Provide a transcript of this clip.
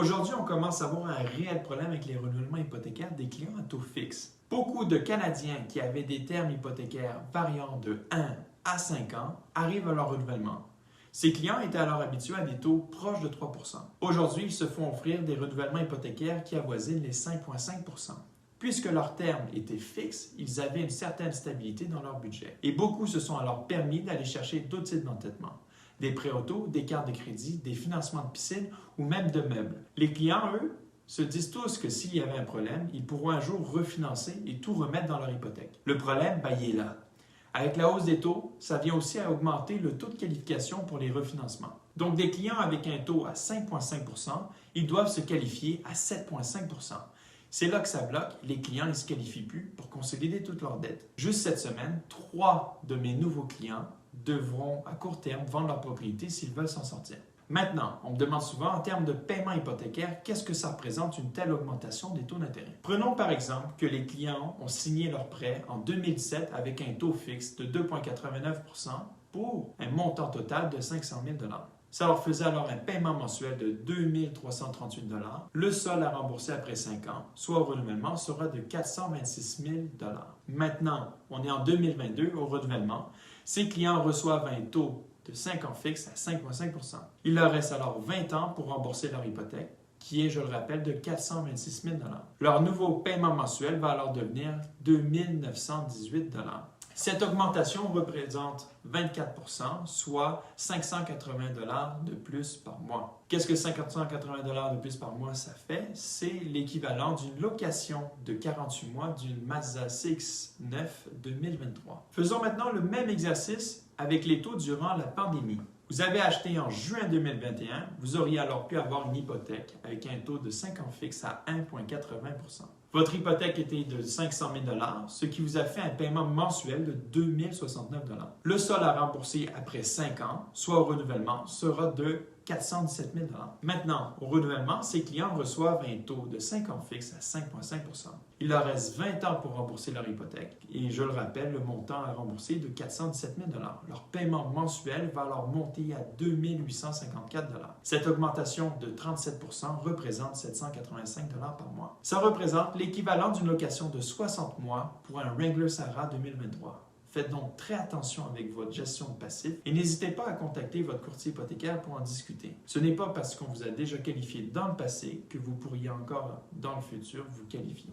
Aujourd'hui, on commence à avoir un réel problème avec les renouvellements hypothécaires des clients à taux fixe. Beaucoup de Canadiens qui avaient des termes hypothécaires variant de 1 à 5 ans arrivent à leur renouvellement. Ces clients étaient alors habitués à des taux proches de 3 %. Aujourd'hui, ils se font offrir des renouvellements hypothécaires qui avoisinent les 5,5 %. Puisque leurs termes étaient fixes, ils avaient une certaine stabilité dans leur budget. Et beaucoup se sont alors permis d'aller chercher d'autres types d'endettement. Des prêts auto, des cartes de crédit, des financements de piscine ou même de meubles. Les clients, eux, se disent tous que s'il y avait un problème, ils pourront un jour refinancer et tout remettre dans leur hypothèque. Le problème, il est là. Avec la hausse des taux, ça vient aussi à augmenter le taux de qualification pour les refinancements. Donc, des clients avec un taux à 5,5 %, ils doivent se qualifier à 7,5 %. C'est là que ça bloque, les clients ne se qualifient plus pour consolider toutes leurs dettes. Juste cette semaine, 3 de mes nouveaux clients devront à court terme vendre leur propriété s'ils veulent s'en sortir. Maintenant, on me demande souvent en termes de paiement hypothécaire, qu'est-ce que ça représente une telle augmentation des taux d'intérêt? Prenons par exemple que les clients ont signé leur prêt en 2017 avec un taux fixe de 2,89 % pour un montant total de 500 000 $. Ça leur faisait alors un paiement mensuel de 2 338 $. Le sol à rembourser après 5 ans, soit au renouvellement, sera de 426 000 $. Maintenant, on est en 2022 au renouvellement. Ces clients reçoivent un taux de 5 ans fixe à 5,5 %. Il leur reste alors 20 ans pour rembourser leur hypothèque, qui est, je le rappelle, de 426 000 $. Leur nouveau paiement mensuel va alors devenir 2 918 $. Cette augmentation représente 24 %, soit 580 $ de plus par mois. Qu'est-ce que 580 $ de plus par mois ça fait? C'est l'équivalent d'une location de 48 mois d'une Mazda CX-9 2023. Faisons maintenant le même exercice avec les taux durant la pandémie. Vous avez acheté en juin 2021, vous auriez alors pu avoir une hypothèque avec un taux de 5 ans fixe à 1,80 %. Votre hypothèque était de 500 000 $, ce qui vous a fait un paiement mensuel de 2 069 $. Le sol à rembourser après 5 ans, soit au renouvellement, sera de 417 000 $. Maintenant, au renouvellement, ces clients reçoivent un taux de 5 ans fixe à 5,5 %. Il leur reste 20 ans pour rembourser leur hypothèque et je le rappelle, le montant à rembourser est de 417 000 $. Leur paiement mensuel va alors monter à 2 854 $. Cette augmentation de 37 % représente 785 $ par mois. Ça représente l'équivalent d'une location de 60 mois pour un Wrangler Sahara 2023. Faites donc très attention avec votre gestion de passif et n'hésitez pas à contacter votre courtier hypothécaire pour en discuter. Ce n'est pas parce qu'on vous a déjà qualifié dans le passé que vous pourriez encore dans le futur vous qualifier.